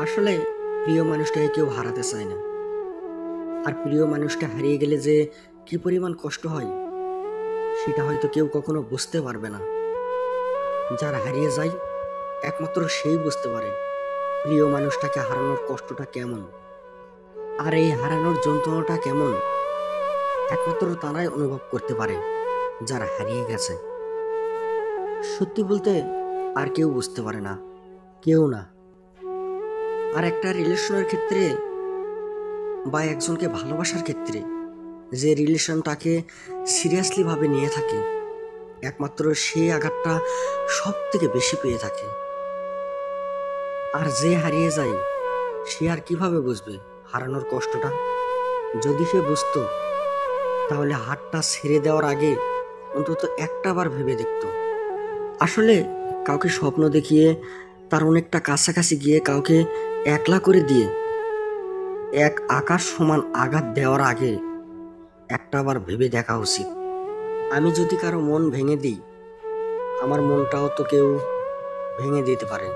আসলে প্রিয় মানুষটাকে কেউ হারাতে চায় না। আর প্রিয় মানুষটা হারিয়ে গেলে যে কি পরিমাণ কষ্ট হয় সেটা হয়তো কেউ কখনো বুঝতে পারবে না। যারা হারিয়ে যায় একমাত্র সেই বুঝতে পারে প্রিয় মানুষটাকে হারানোর কষ্টটা কেমন, আর এই হারানোর যন্ত্রণাটা কেমন একমাত্র তারাই অনুভব করতে পারে যারা হারিয়ে গেছে। সত্যি বলতে আর কেউ বুঝতে পারে না, কেউ না। আর একটা রিলেশনের ক্ষেত্রে বা একজনকে ভালোবাসার ক্ষেত্রে যে রিলেশনটাকে সিরিয়াসলি ভাবে নিয়ে থাকে একমাত্র সেই আঘাতটা সব থেকে বেশি পেয়ে থাকে। আর যে হারিয়ে যায় সে আর কিভাবে বুঝবে হারানোর কষ্টটা? যদি সে বুঝতো তাহলে হাতটা ছেড়ে দেওয়ার আগে অন্তত একটা বার ভেবে দেখতো। আসলে কাউকে স্বপ্ন দেখিয়ে তার অনেকটা কাছাকাছি গিয়ে কাউকে একলা করে দিয়ে এক আকাশ সমান আঘাত দেওয়ার আগে একটা বার ভেবে দেখা উচিত। আমি যদি কারো মন ভেঙে দিই আমার মনটাও তো কেউ ভেঙে দিতে পারে।